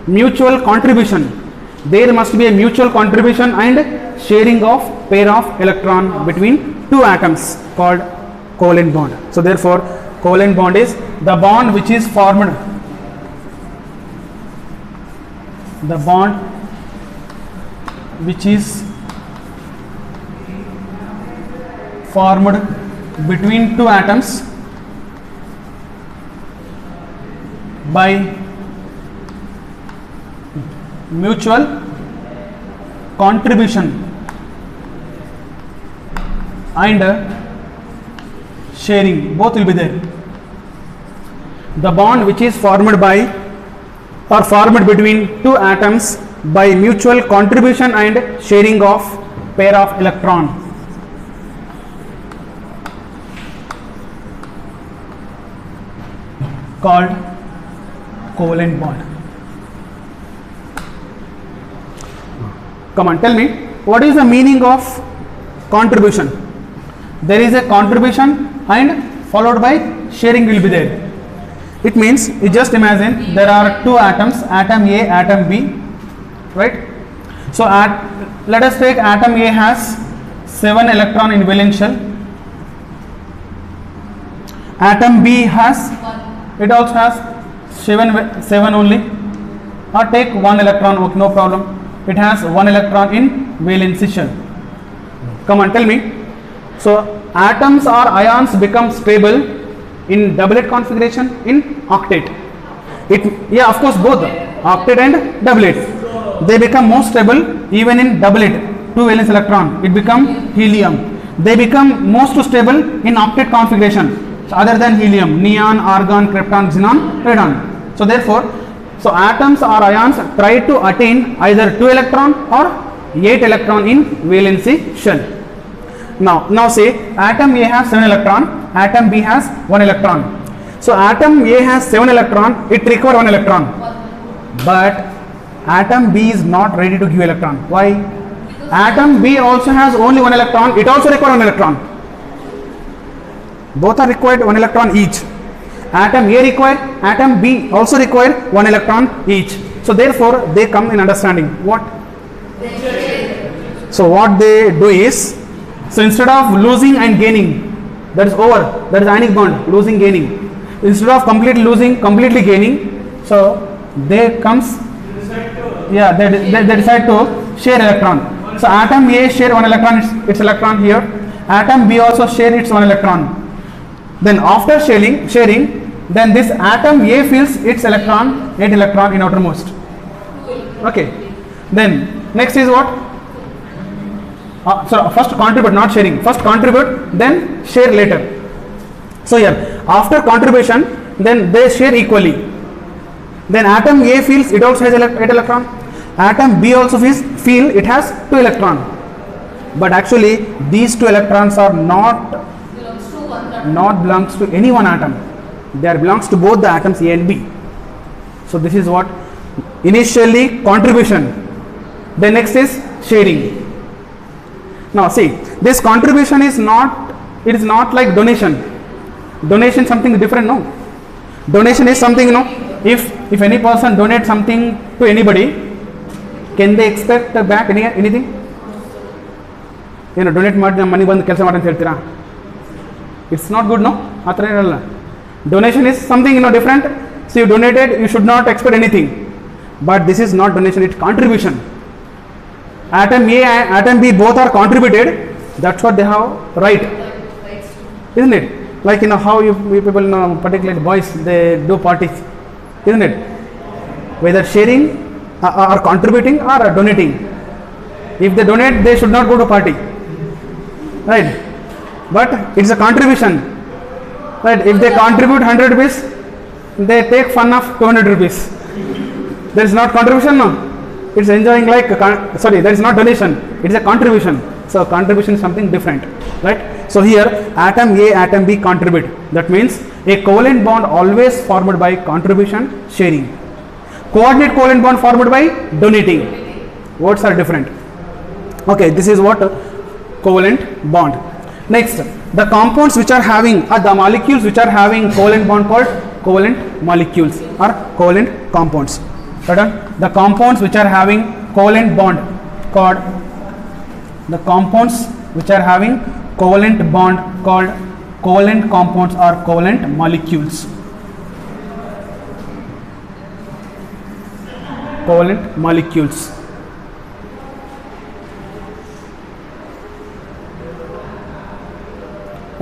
mutual contribution. There must be a mutual contribution and sharing of pair of electron between two atoms called covalent bond. So therefore, covalent bond is the bond which is formed between two atoms by mutual contribution and sharing, both will be there. The bond which is formed between two atoms by mutual contribution and sharing of pair of electron called covalent bond. Come on, tell me, what is the meaning of contribution? There is a contribution and followed by sharing will be there. It means, you just imagine there are two atoms, atom A, atom B, right? So let us take atom A has 7 electron in valence shell. Atom B has, it also has 7 only, or take 1 electron, okay, no problem. It has 1 electron in valence shell. Come on, tell me. So atoms or ions become stable in doublet configuration, in octet. Yeah, of course, both octet and doublet. They become more stable even in doublet, 2 valence electron. It become helium. They become most stable in octet configuration, so other than helium, neon, argon, krypton, xenon, radon. So therefore, so atoms or ions try to attain either 2 electron or 8 electron in valency shell. Now say atom A has 7 electron, atom B has 1 electron. So atom A has 7 electron, it requires 1 electron, but atom B is not ready to give electron. Why? Atom B also has only 1 electron, it also requires 1 electron. Both are required 1 electron each. Atom A required, atom B also required 1 electron each. So therefore they come in understanding. What? So what they do is, so instead of losing and gaining, that is over, that is ionic bond, losing, gaining. Instead of completely losing, completely gaining, so they comes, yeah, they decide to share electron. So atom A share 1 electron, its electron here. Atom B also share its 1 electron. Then after sharing, then this atom A fills its electron, 8 electron in outermost. Okay. Then next is what? So first contribute, not sharing. First contribute, then share later. So here, after contribution, then they share equally. Then atom A feels it also has 8 electron. Atom B also feel it has 2 electron. But actually, these 2 electrons are not belongs to any one atom. They are belongs to both the atoms A and B. So this is what initially contribution. Then next is sharing. Now see, this contribution is not, it is not like donation. Donation something different, no. Donation is something, you know, if any person donates something to anybody, can they expect back anything? You know, donate money ಬಂದು ಕೆಲಸ ಮಾಡಿ ಅಂತ ಹೇಳ್ತೀರಾ? It's not good, no? ಆ ಥರ ಇರಲ್ಲ. Donation is something, you know, different. So you donated, you should not expect anything. But this is not donation, it's contribution. Atom A and atom B both are contributed. That's what they have right, isn't it? Like, you know, how you people, you know, particularly boys, they do parties, isn't it? Whether sharing or contributing or donating. If they donate, they should not go to party, right? But it's a contribution, right? If they contribute 100 rupees, they take fun of 200 rupees. There is not contribution, no. It's enjoying like sorry, that is not donation, it is a contribution. So contribution is something different, right? So here atom A, atom B contribute. That means a covalent bond always formed by contribution, sharing. Coordinate covalent bond formed by donating. Words are different. Okay, this is what covalent bond. Next, the compounds which are having the molecules which are having covalent bond called covalent molecules or covalent compounds. The compounds which are having covalent bond called covalent compounds or covalent molecules. Covalent molecules.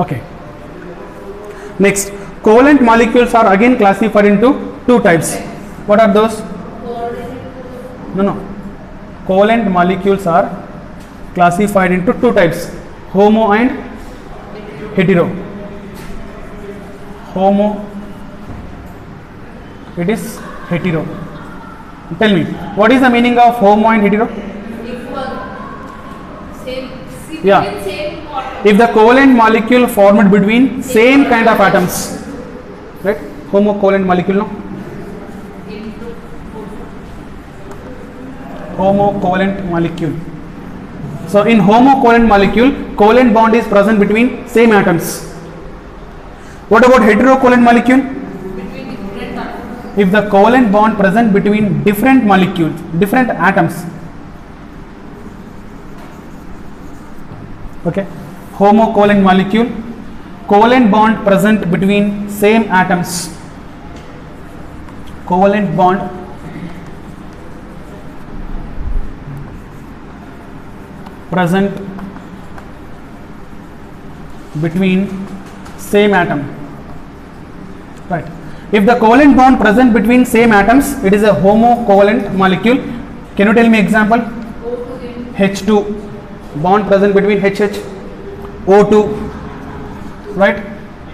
Okay. Next, covalent molecules are again classified into 2 types. What are those? No. Covalent molecules are classified into 2 types: homo and hetero. Homo, it is hetero. Tell me, what is the meaning of homo and hetero? Equal. Same. Yeah. Same order. If the covalent molecule formed between same kind of atoms, right? Homo covalent molecule, no? Homo covalent molecule. So in homo covalent molecule, covalent bond is present between same atoms. What about hetero covalent molecule? Between different atoms. If the covalent bond present between different molecules, different atoms. Okay. Homo covalent molecule, covalent bond present between same atoms. Covalent bond present between same atom. Right. If the covalent bond present between same atoms, it is a homocovalent molecule. Can you tell me example? H2, bond present between HH, O2, right?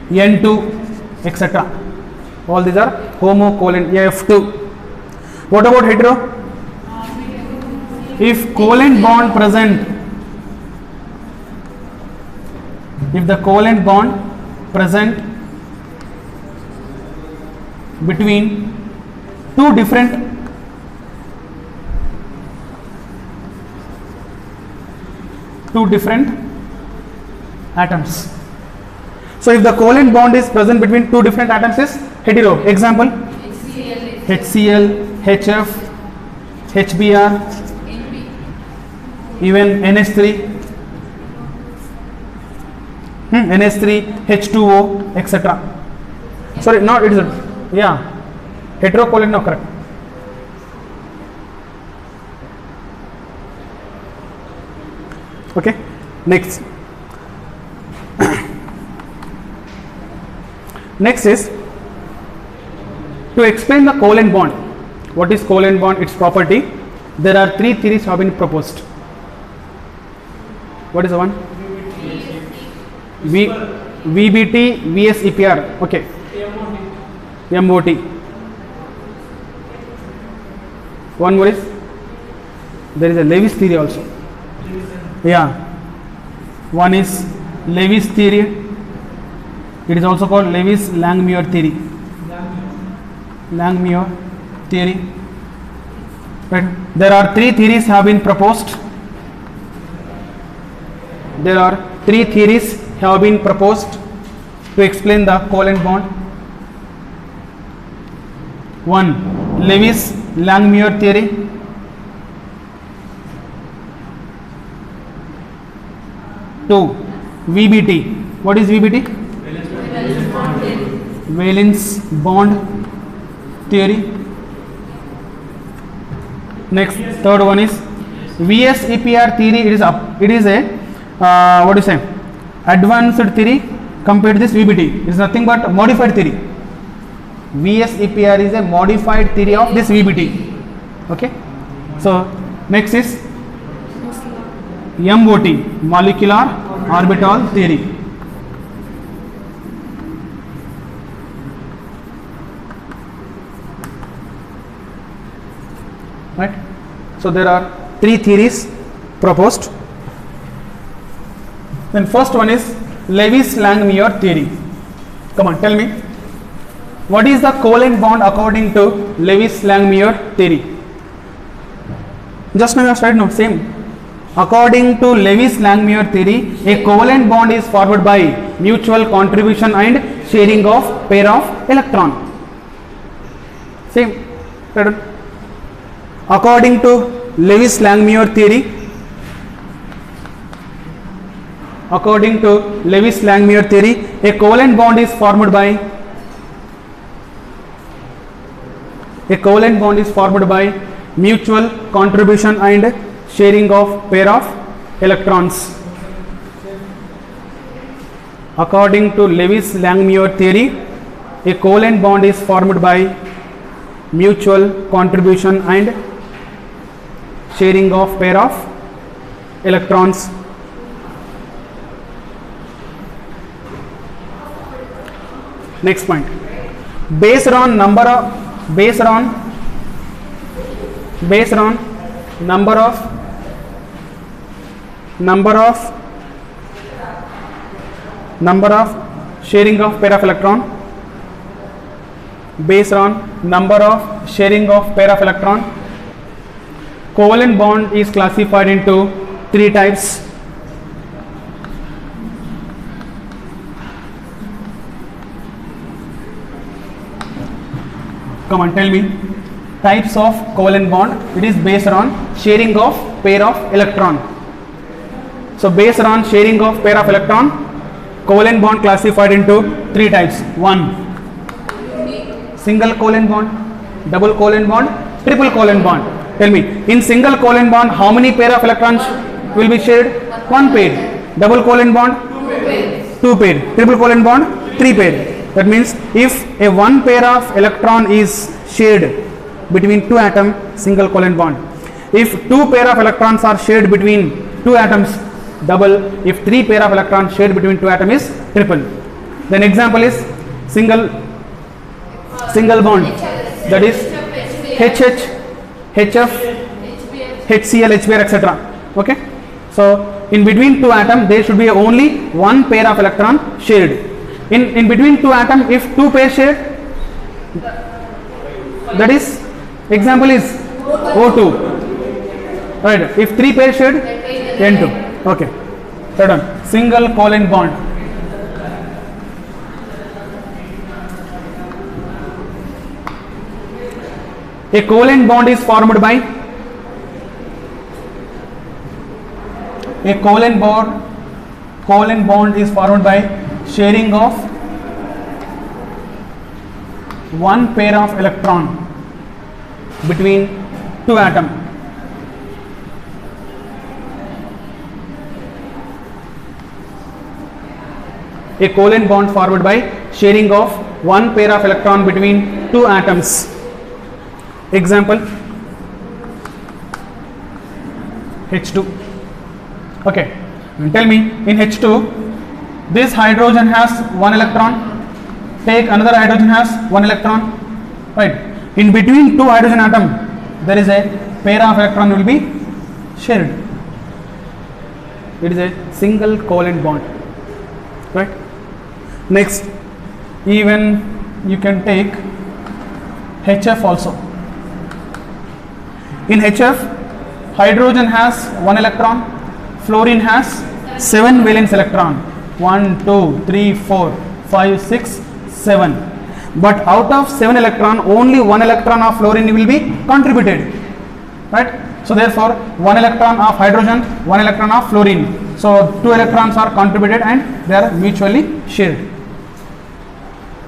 N2, etc. All these are homocovalent. F2. What about hetero? If covalent bond present, if the covalent bond present between two different atoms. So if the covalent bond is present between two different atoms is hetero. Example, HCl, HF, HBr, even NH3, NH3, H2O, etc. Sorry, not it is heterocovalent, no, correct. Okay, next. Next is to explain the covalent bond. What is covalent bond? Its property. There are three theories have been proposed. What is the one? VBT, VSEPR. Okay. MOT. One more is there is a Lewis theory also. Yeah. One is Lewis theory. It is also called Lewis-Langmuir theory. Langmuir theory. Right. There are three theories have been proposed. There are three theories have been proposed to explain the covalent bond. One, Lewis-Langmuir theory. Two, VBT. What is VBT? Valence bond theory. Next, third one is VSEPR theory. It is a what do you say? Advanced theory compared to this VBT. It is nothing but modified theory. VSEPR is a modified theory of this VBT. Okay. So next is MOT, molecular orbital theory. Right. So there are three theories proposed. Then first one is Lewis-Langmuir theory. Come on, tell me. What is the covalent bond according to Lewis-Langmuir theory? Just now you have studied, no, same. According to Lewis-Langmuir theory, a covalent bond is formed by mutual contribution and sharing of pair of electron. Same. According to Lewis-Langmuir theory, a covalent bond is formed by mutual contribution and sharing of pair of electrons. According to Lewis-Langmuir theory, a covalent bond is formed by mutual contribution and sharing of pair of electrons. Next point, based on number of sharing of pair of electron, based on number of sharing of pair of electron, covalent bond is classified into three types. Come on, tell me. Types of covalent bond. It is based on sharing of pair of electron. So based on sharing of pair of electron, covalent bond classified into three types. One, single covalent bond, double covalent bond, triple covalent bond. Tell me, in single covalent bond, how many pair of electrons will be shared? One pair. Double covalent bond? 2 pair, triple covalent bond 3 pair. That means if a one pair of electron is shared between two atoms, single covalent bond. If 2 pair of electrons are shared between 2 atoms, double. If 3 pair of electrons shared between 2 atoms is triple. Then example is single bond, that is HH, HF, HCl, HBr, etc. Okay. So in between two atoms there should be only one pair of electron shared. In between two atoms, if 2 pairs shared, that is example is O2. Right. If 3 pairs shared, N2. Okay. Third one, single covalent bond. A covalent bond is formed by sharing of one pair of electron between two atoms. A covalent bond formed by sharing of one pair of electron between two atoms. Example H2. Okay, and tell me, in H2 this hydrogen has one electron, take another hydrogen has one electron, right? In between two hydrogen atom there is a pair of electron will be shared. It is a single covalent bond, right? Next, even you can take HF also. In HF, hydrogen has one electron, fluorine has 7 valence electron. 1, 2, 3, 4, 5, 6, 7. But out of 7 electron, only 1 electron of fluorine will be contributed, right? So therefore, 1 electron of hydrogen, 1 electron of fluorine. So 2 electrons are contributed and they are mutually shared.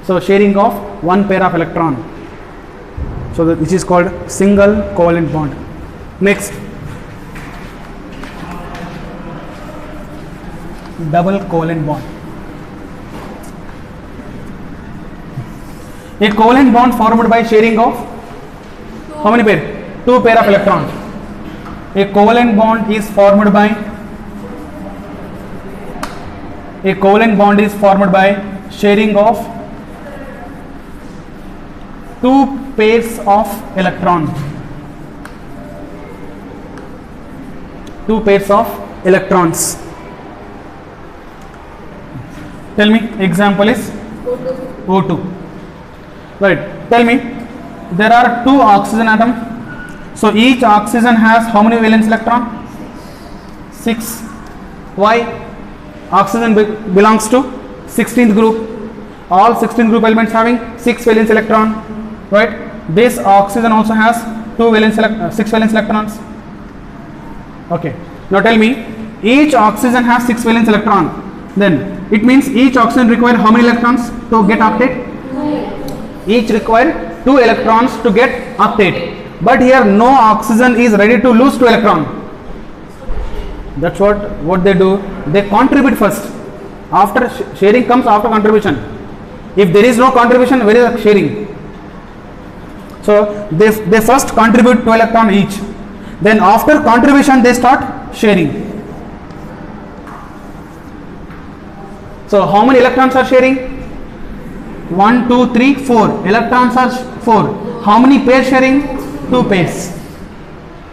So sharing of one pair of electron. So which is called single covalent bond. Next, double covalent bond. A covalent bond formed by sharing of how many pair? 2 pair of electrons. A covalent bond is formed by sharing of 2 pairs of electrons. 2 pairs of electrons. Tell me, example is O2. Right. Tell me, there are 2 oxygen atoms. So each oxygen has how many valence electron? 6. Why? Oxygen belongs to 16th group. All 16th group elements having 6 valence electron. Right. This oxygen also has 6 valence electrons. Okay. Now tell me, each oxygen has 6 valence electron. Then it means each oxygen require how many electrons to get octet? Each require 2 electrons to get octet. But here no oxygen is ready to lose 2 electrons. That's what they do. They contribute first. After sharing comes after contribution. If there is no contribution, where is the sharing? So they first contribute 2 electrons each. Then after contribution they start sharing. So how many electrons are sharing? 1, 2, 3, 4. Electrons are 4. How many pairs sharing? 2 pairs.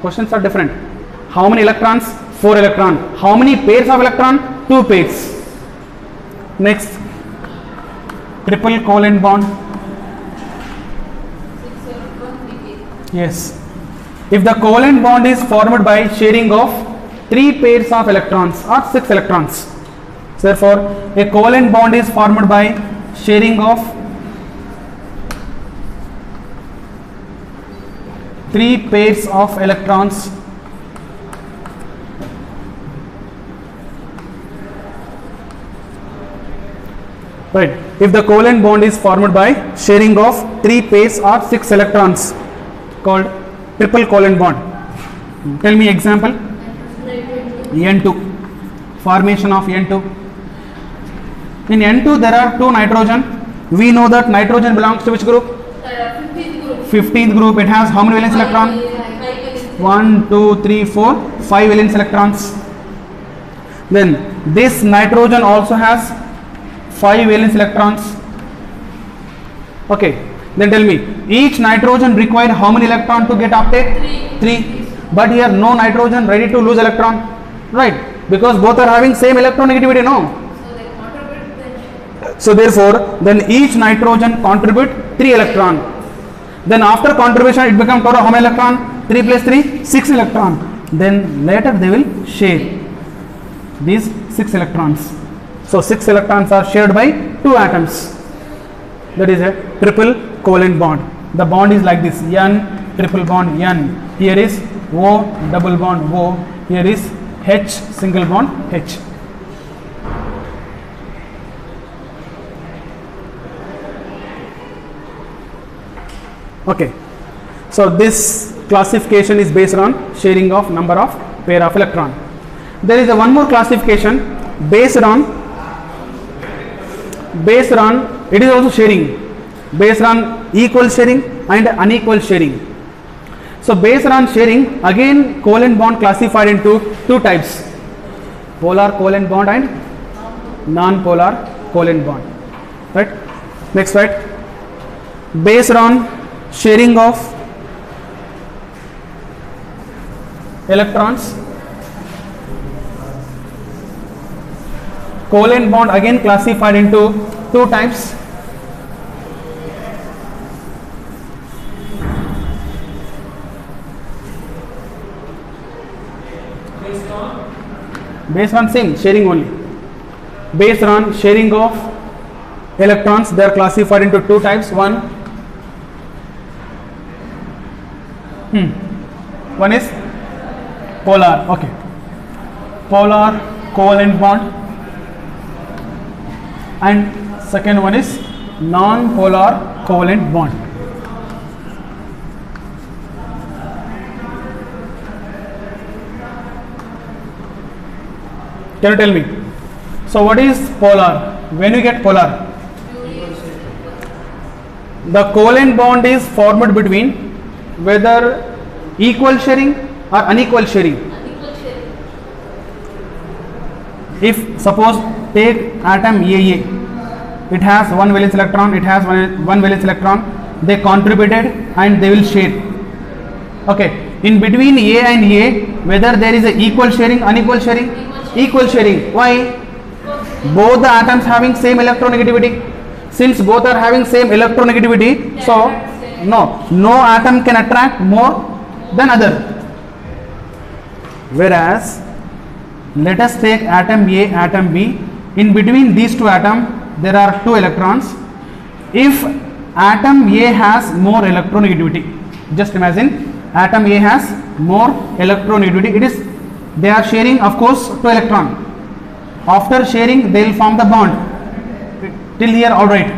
Questions are different. How many electrons? 4 electrons. How many pairs of electron? 2 pairs. Next, triple covalent bond. Yes. If the covalent bond is formed by sharing of 3 pairs of electrons or 6 electrons. So therefore, a covalent bond is formed by sharing of 3 pairs of electrons right. If the covalent bond is formed by sharing of 3 pairs or 6 electrons, called triple covalent bond. Tell me example. N2. Formation of N2. In N2 there are 2 nitrogen. We know that nitrogen belongs to which group? 15th group. 15th group. It has how many valence electron? 1, 2, 3, 4, 5 valence electrons. Then this nitrogen also has 5 valence electrons. Okay. Then tell me, each nitrogen required how many electron to get uptake? 3. But here no nitrogen ready to lose electron, right? Because both are having same electronegativity, no? So they contribute then. So therefore, then each nitrogen contribute 3 electron. Then after contribution, it becomes total how many electron? 3 plus 3, 6 electron. Then later they will share these 6 electrons. So 6 electrons are shared by 2 atoms. That is a triple covalent bond. The bond is like this: N triple bond N. Here is O double bond O. Here is H single bond H. Okay. So this classification is based on sharing of number of pair of electron. There is a one more classification based on it is also sharing based on equal sharing and unequal sharing. So based on sharing, again covalent bond classified into 2 types: polar covalent bond and non-polar covalent bond. Right? Next, right? Based on sharing of electrons, covalent bond again classified into 2 types: based on same sharing only. Based on sharing of electrons, they are classified into 2 types. One is polar, okay, polar covalent bond, and second one is non-polar covalent bond. Can you tell me? So what is polar? When you get polar, the covalent bond is formed between whether equal sharing or unequal sharing. Unequal sharing. If suppose take atom AA, it has 1 valence electron, it has one valence electron, they contributed and they will share. Okay, in between A and A, whether there is a equal sharing, unequal sharing? Equal sharing. Why? Both the atoms having same electronegativity. Since both are having same electronegativity, so no atom can attract more than other. Whereas let us take atom A, atom B. In between these 2 atoms there are 2 electrons. If atom A has more electronegativity, just imagine atom A has more electronegativity, they are sharing of course 2 electron. After sharing they will form the bond. Till here all right.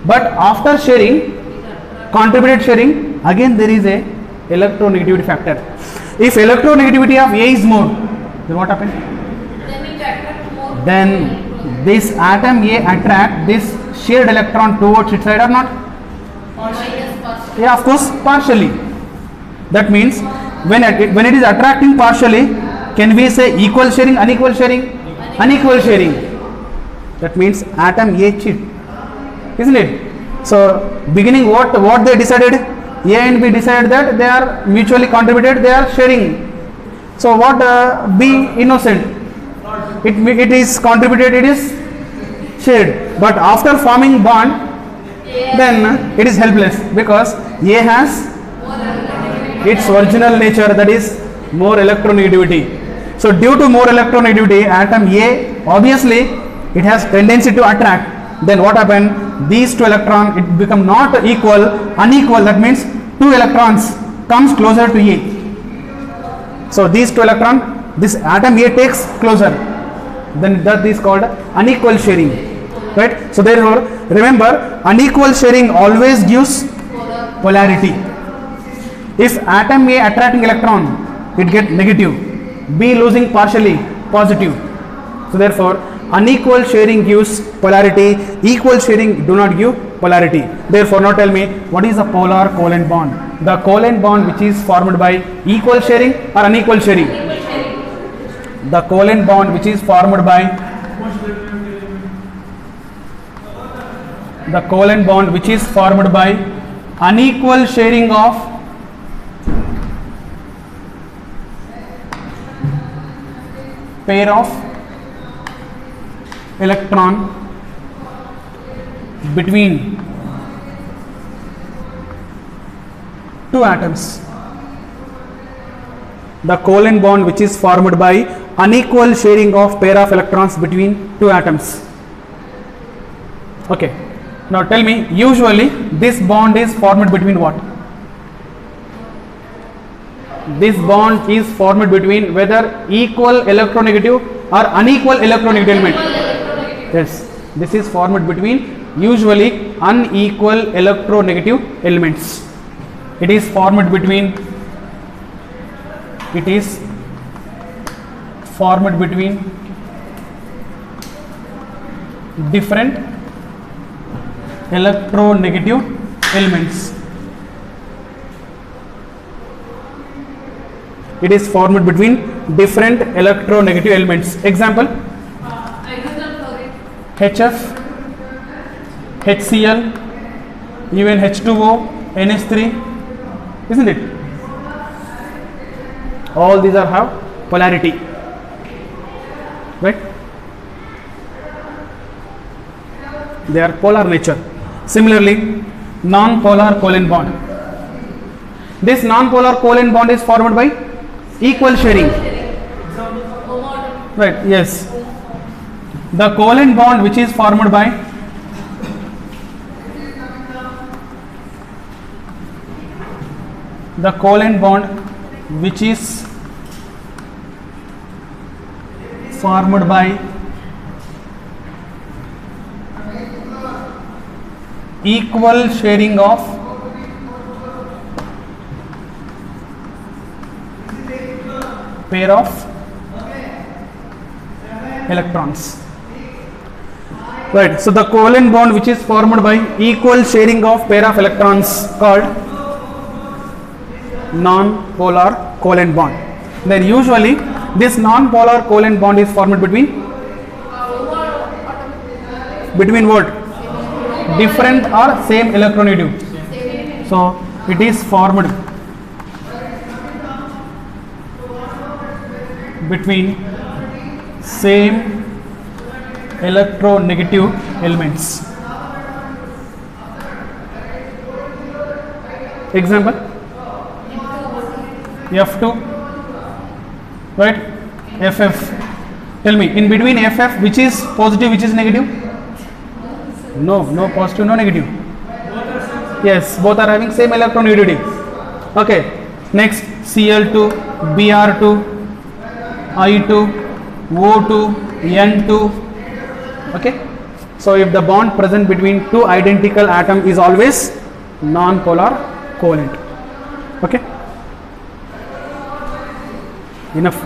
But after sharing, contributed sharing, again there is a electronegativity factor. If electronegativity of A is more, then what happens? Then it attract more. Then this atom A attract this shared electron towards its side or not? Minus first. Yeah, of course, partially. That means when it is attracting partially, can we say equal sharing, unequal sharing? Unequal sharing. That means atom A cheat, isn't it? So beginning what they decided? A and B decided that they are mutually contributed, they are sharing. So what B innocent? It is contributed, it is shared. But after forming bond, then it is helpless because A has its original nature, that is more electronegativity. So due to more electronegativity, atom A obviously it has tendency to attract. Then what happened? These 2 electrons, it become not equal, unequal. That means 2 electrons comes closer to A. So these 2 electrons, this atom A takes closer. Then that is called unequal sharing, right? So therefore, remember, unequal sharing always gives polarity. If atom A attracting electron, it get negative. B losing partially positive. So therefore, unequal sharing gives polarity, equal sharing do not give polarity. Therefore, now tell me, what is a polar covalent bond? The covalent bond which is formed by equal sharing or unequal sharing? The covalent bond which is formed by unequal sharing of pair of electron between two atoms. The covalent bond which is formed by unequal sharing of pair of electrons between two atoms. Okay, now tell me, usually this bond is formed between what? This bond is formed between whether equal electronegative or unequal electronegative element. Yes, this is formed between usually unequal electronegative elements. It is formed between different electronegative elements. It is formed between different electronegative elements. Example: HF, HCl, even H2O, NH3, isn't it? All these are have polarity, right? They are polar nature. Similarly, non-polar covalent bond. This non-polar covalent bond is formed by equal sharing, right? Yes, the covalent bond which is formed by equal sharing of pair of electrons, right? So the covalent bond which is formed by equal sharing of pair of electrons called non-polar covalent bond. Then usually this non-polar covalent bond is formed between what? Different or same electronegative. So it is formed between same electronegative elements. Example: F2, right? FF. Tell me, in between FF, which is positive, which is negative? No positive, no negative. Yes, both are having same electronegativity. Okay, next Cl2, Br2, I2, O2, N2. Okay, so if the bond present between two identical atoms is always non-polar covalent. Okay, enough.